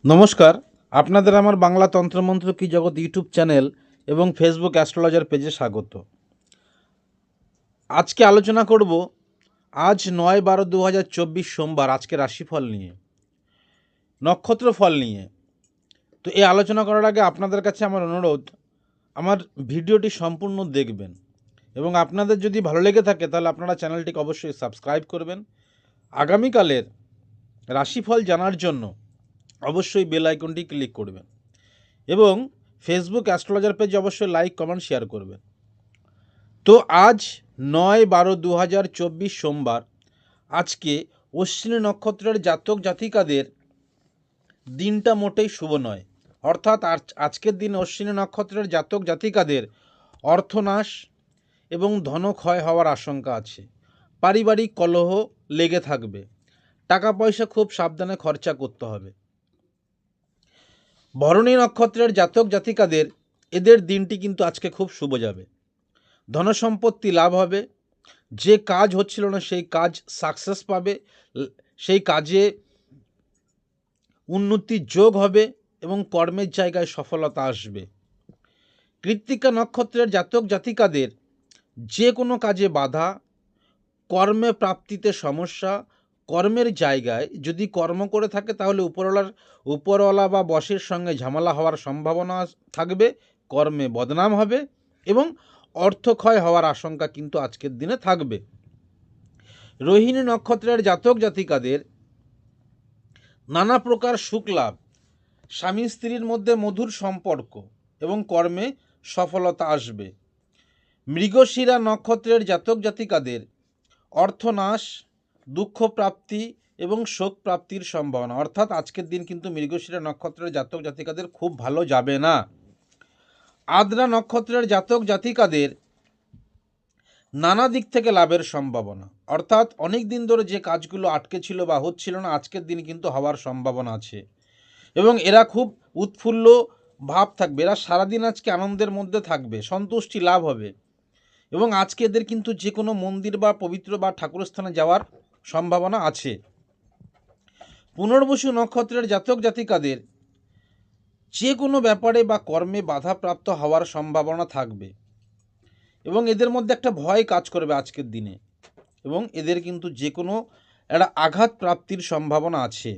নমস্কার, আপনাদের আমার বাংলা তন্ত্রমন্ত্র কি জগৎ ইউটিউব চ্যানেল এবং ফেসবুক অ্যাস্ট্রোলজার পেজে স্বাগত। আজকে আলোচনা করব আজ 9-12-2024 সোমবার আজকে রাশিফল নিয়ে, নক্ষত্র ফল নিয়ে। তো এই আলোচনা করার আগে আপনাদের কাছে আমার অনুরোধ, আমার ভিডিওটি সম্পূর্ণ দেখবেন এবং আপনাদের যদি ভালো লেগে থাকে তাহলে আপনারা চ্যানেলটিকে অবশ্যই সাবস্ক্রাইব করবেন। আগামীকালের রাশিফল জানার জন্য অবশ্যই বেল আইকনটি ক্লিক করবেন এবং ফেসবুক অ্যাস্ট্রোলজার পেজ অবশ্যই লাইক কমেন্ট শেয়ার করবেন। তো আজ 9-12-2024 সোমবার আজকে অশ্বিনী নক্ষত্রের জাতক জাতিকাদের দিনটা মোটেই শুভ নয়। অর্থাৎ আজকের দিন অশ্বিনী নক্ষত্রের জাতক জাতিকাদের অর্থনাশ এবং ধনক্ষয় হওয়ার আশঙ্কা আছে। পারিবারিক কলহ লেগে থাকবে। টাকা পয়সা খুব সাবধানে খরচা করতে হবে। ভরণী নক্ষত্রের জাতক জাতিকাদের এদের দিনটি কিন্তু আজকে খুব শুভ যাবে। ধনসম্পত্তি লাভ হবে। যে কাজ হচ্ছিল না সেই কাজ সাকসেস পাবে, সেই কাজে উন্নতির যোগ হবে এবং কর্মের জায়গায় সফলতা আসবে। কৃত্তিকা নক্ষত্রের জাতক জাতিকাদের যে কোনো কাজে বাধা, কর্মে প্রাপ্তিতে সমস্যা, কর্মের জায়গায় যদি কর্ম করে থাকে তাহলে উপরওয়ালা বা বসের সঙ্গে ঝামেলা হওয়ার সম্ভাবনা থাকবে, কর্মে বদনাম হবে এবং অর্থক্ষয় হওয়ার আশঙ্কা কিন্তু আজকের দিনে থাকবে। রোহিণী নক্ষত্রের জাতক জাতিকাদের নানা প্রকার সুখ লাভ, স্বামী স্ত্রীর মধ্যে মধুর সম্পর্ক এবং কর্মে সফলতা আসবে। মৃগশিরা নক্ষত্রের জাতক জাতিকাদের অর্থনাশ, দুঃখ প্রাপ্তি এবং শোক প্রাপ্তির সম্ভাবনা। অর্থাৎ আজকের দিন কিন্তু মৃগশিরা নক্ষত্রের জাতক জাতিকাদের খুব ভালো যাবে না। আদ্রা নক্ষত্রের জাতক জাতিকাদের নানা দিক থেকে লাভের সম্ভাবনা। অর্থাৎ অনেক দিন ধরে যে কাজগুলো আটকে ছিল বা হচ্ছিল না আজকের দিন কিন্তু হওয়ার সম্ভাবনা আছে এবং এরা খুব উৎফুল্ল ভাব থাকবে। এরা সারাদিন আজকে আনন্দের মধ্যে থাকবে, সন্তুষ্টি লাভ হবে এবং আজকে এদের কিন্তু যে কোনো মন্দির বা পবিত্র বা ঠাকুরস্থানে যাওয়ার সম্ভাবনা আছে। পুনর্বসু নক্ষত্রের জাতক জাতিকাদের যে কোনো ব্যাপারে বা কর্মে বাধাপ্রাপ্ত হওয়ার সম্ভাবনা থাকবে এবং এদের মধ্যে একটা ভয় কাজ করবে আজকের দিনে এবং এদের কিন্তু যে কোনো একটা আঘাত প্রাপ্তির সম্ভাবনা আছে।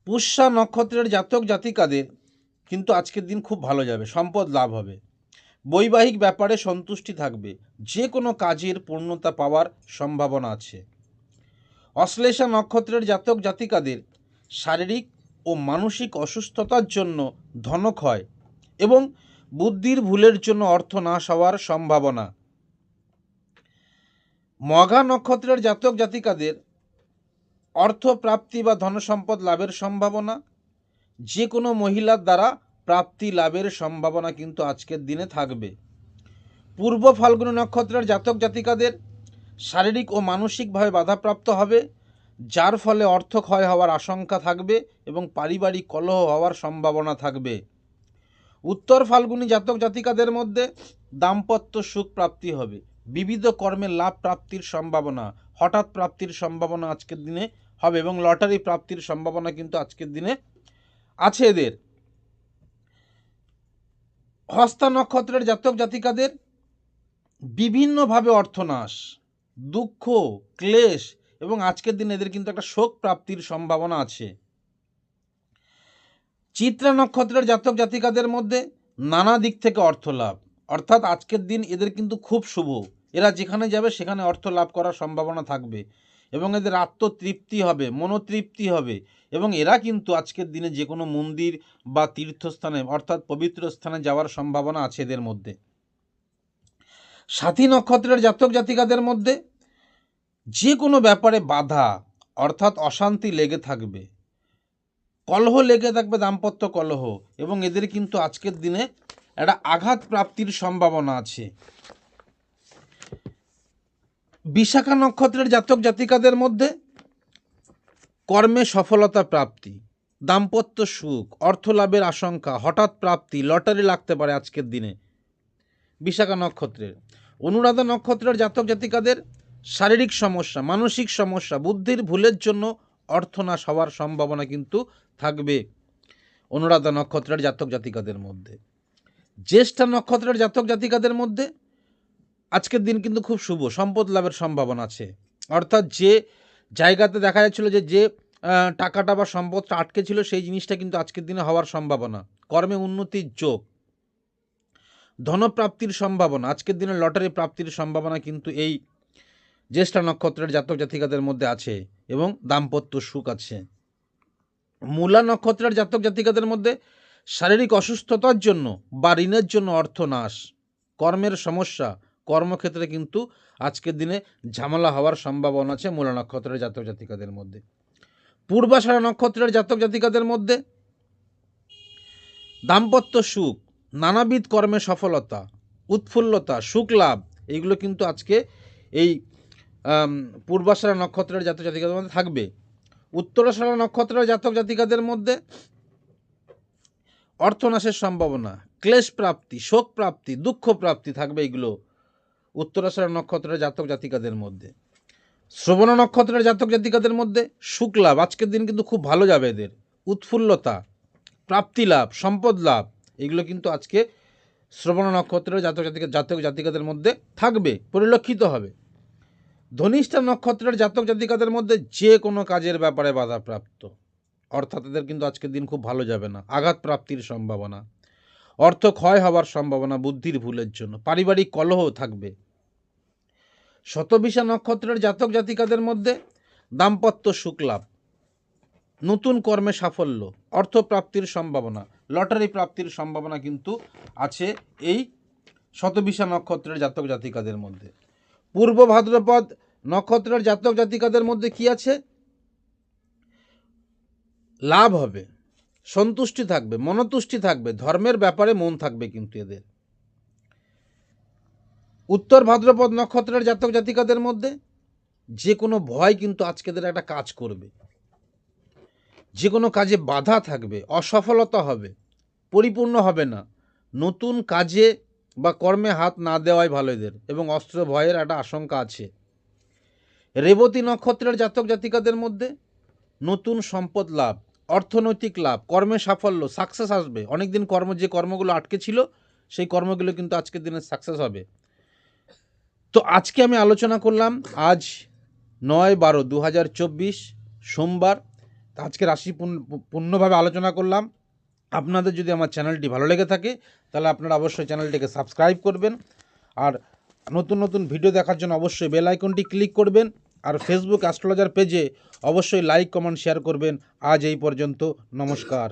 পুষ্যা নক্ষত্রের জাতক জাতিকাদের কিন্তু আজকের দিন খুব ভালো যাবে, সম্পদ লাভ হবে, বৈবাহিক ব্যাপারে সন্তুষ্টি থাকবে, যে কোনো কাজের পূর্ণতা পাওয়ার সম্ভাবনা আছে। অশ্লেষা নক্ষত্রের জাতক জাতিকাদের শারীরিক ও মানসিক অসুস্থতার জন্য ধনক্ষয় এবং বুদ্ধির ভুলের জন্য অর্থনাশ হওয়ার সম্ভাবনা। মঘা নক্ষত্রের জাতক জাতিকাদের অর্থপ্রাপ্তি বা ধনসম্পদ লাভের সম্ভাবনা, যে কোনো মহিলার দ্বারা প্রাপ্তি লাভের সম্ভাবনা কিন্তু আজকের দিনে থাকবে। পূর্ব ফাল্গুনী নক্ষত্রের জাতক জাতিকাদের শারীরিক ও মানসিকভাবে বাধাপ্রাপ্ত হবে, যার ফলে অর্থক্ষয় হওয়ার আশঙ্কা থাকবে এবং পারিবারিক কলহ হওয়ার সম্ভাবনা থাকবে। উত্তর ফাল্গুনী জাতক জাতিকাদের মধ্যে দাম্পত্য সুখ প্রাপ্তি হবে, বিবিধ কর্মের লাভ প্রাপ্তির সম্ভাবনা, হঠাৎ প্রাপ্তির সম্ভাবনা আজকের দিনে হবে এবং লটারি প্রাপ্তির সম্ভাবনা কিন্তু আজকের দিনে আছে এদের। হস্তা নক্ষত্রের জাতক জাতিকাদের বিভিন্নভাবে অর্থনাশ, দুঃখ, ক্লেশ এবং আজকের দিনে এদের কিন্তু একটা শোক প্রাপ্তির সম্ভাবনা আছে। চিত্রা নক্ষত্রের জাতক জাতিকাদের মধ্যে নানা দিক থেকে অর্থ লাভ। অর্থাৎ আজকের দিন এদের কিন্তু খুব শুভ, এরা যেখানে যাবে সেখানে অর্থ লাভ করার সম্ভাবনা থাকবে এবং এদের আত্মতৃপ্তি হবে, মনোতৃপ্তি হবে এবং এরা কিন্তু আজকের দিনে যে কোনো মন্দির বা তীর্থস্থানে অর্থাৎ পবিত্র স্থানে যাওয়ার সম্ভাবনা আছে এদের মধ্যে। সাথী নক্ষত্রের জাতক জাতিকাদের মধ্যে যে কোনো ব্যাপারে বাধা অর্থাৎ অশান্তি লেগে থাকবে, কলহ লেগে থাকবে, দাম্পত্য কলহ এবং এদের কিন্তু আজকের দিনে একটা আঘাত প্রাপ্তির সম্ভাবনা আছে। বিশাখা নক্ষত্রের জাতক জাতিকাদের মধ্যে কর্মে সফলতা প্রাপ্তি, দাম্পত্য সুখ, অর্থ লাভের আশঙ্কা, হঠাৎ প্রাপ্তি, লটারি লাগতে পারে আজকের দিনে বিশাখা নক্ষত্রের। অনুরাধা নক্ষত্রের জাতক জাতিকাদের শারীরিক সমস্যা, মানসিক সমস্যা, বুদ্ধির ভুলের জন্য অর্থনাশ হওয়ার সম্ভাবনা কিন্তু থাকবে অনুরাধা নক্ষত্রের জাতক জাতিকাদের মধ্যে। জ্যেষ্ঠা নক্ষত্রের জাতক জাতিকাদের মধ্যে আজকের দিন কিন্তু খুব শুভ, সম্পদ লাভের সম্ভাবনা আছে। অর্থাৎ যে জায়গাতে দেখা যাচ্ছিল যে টাকাটা বা সম্পদটা আটকে ছিল, সেই জিনিসটা কিন্তু আজকের দিনে হওয়ার সম্ভাবনা। কর্মে উন্নতির যোগ, ধনপ্রাপ্তির সম্ভাবনা, আজকের দিনে লটারি প্রাপ্তির সম্ভাবনা কিন্তু এই জ্যেষ্ঠা নক্ষত্রের জাতক জাতিকাদের মধ্যে আছে এবং দাম্পত্য সুখ আছে। মূলা নক্ষত্রের জাতক জাতিকাদের মধ্যে শারীরিক অসুস্থতার জন্য বা ঋণের জন্য অর্থনাশ, কর্মের সমস্যা, কর্মক্ষেত্রে কিন্তু আজকের দিনে ঝামেলা হওয়ার সম্ভাবনা আছে মূলা নক্ষত্রের জাতক জাতিকাদের মধ্যে। পূর্বাষাঢ়া নক্ষত্রের জাতক জাতিকাদের মধ্যে দাম্পত্য সুখ, নানাবিধ কর্মে সফলতা, উৎফুল্লতা, সুখ লাভ, এইগুলো কিন্তু আজকে এই পূর্বাষাঢ়া নক্ষত্রের জাতক জাতিকাদের মধ্যে থাকবে। উত্তরাষাঢ়া নক্ষত্রের জাতক জাতিকাদের মধ্যে অর্থনাশের সম্ভাবনা, ক্লেশ প্রাপ্তি, শোক প্রাপ্তি, দুঃখ প্রাপ্তি থাকবে এগুলো উত্তরাষাঢ়া নক্ষত্রের জাতক জাতিকাদের মধ্যে। শ্রবণা নক্ষত্রের জাতক জাতিকাদের মধ্যে সুখ লাভ, আজকের দিন কিন্তু খুব ভালো যাবে এদের। উৎফুল্লতা, প্রাপ্তি লাভ, সম্পদ লাভ, এগুলো কিন্তু আজকে শ্রবণা নক্ষত্রের জাতক জাতিকাদের মধ্যে থাকবে, পরিলক্ষিত হবে। ধনিষ্ঠা নক্ষত্রের জাতক জাতিকাদের মধ্যে যে কোনো কাজের ব্যাপারে বাধাপ্রাপ্ত, অর্থাৎ এদের কিন্তু আজকের দিন খুব ভালো যাবে না। আঘাত প্রাপ্তির সম্ভাবনা, অর্থ ক্ষয় হওয়ার সম্ভাবনা বুদ্ধির ভুলের জন্য, পারিবারিক কলহ থাকবে। শতবিশা নক্ষত্রের জাতক জাতিকাদের মধ্যে দাম্পত্য সুখ লাভ, নতুন কর্মে সাফল্য, অর্থপ্রাপ্তির সম্ভাবনা, লটারি প্রাপ্তির সম্ভাবনা কিন্তু আছে এই শতবিশা নক্ষত্রের জাতক জাতিকাদের মধ্যে। পূর্ব ভাদ্রপদ নক্ষত্রের জাতক জাতিকাদের মধ্যে কি আছে? লাভ হবে, সন্তুষ্টি থাকবে, মনতুষ্টি থাকবে, ধর্মের ব্যাপারে মন থাকবে কিন্তু এদের। উত্তর ভাদ্রপদ নক্ষত্রের জাতক জাতিকাদের মধ্যে যে কোনো ভয় কিন্তু আজকে এদের একটা কাজ করবে, যে কোনো কাজে বাধা থাকবে, অসফলতা হবে, পরিপূর্ণ হবে না, নতুন কাজে বা কর্মে হাত না দেওয়াই ভালো এদের, এবং অস্ত্র ভয়ের একটা আশঙ্কা আছে। রেবতী নক্ষত্রের জাতক জাতিকাদের মধ্যে নতুন সম্পদ লাভ, অর্থনৈতিক লাভ, কর্মে সাফল্য, সাকসেস আসবে। অনেকদিন যে কর্মগুলো আটকে ছিল সেই কর্মগুলো কিন্তু আজকের দিনে সাকসেস হবে। তো আজকে আমি আলোচনা করলাম আজ 9/12/2024 সোমবার। আজকে রাশি পূর্ণভাবে আলোচনা করলাম। আপনাদের যদি আমার চ্যানেলটি ভালো লেগে থাকে তাহলে আপনারা অবশ্যই চ্যানেলটিকে সাবস্ক্রাইব করবেন, আর নতুন নতুন ভিডিও দেখার জন্য অবশ্যই বেল আইকনটি ক্লিক করবেন, আর ফেসবুক অ্যাস্ট্রোলজার পেজে অবশ্যই লাইক, কমেন্ট, শেয়ার করবেন। আজ এই পর্যন্ত, নমস্কার।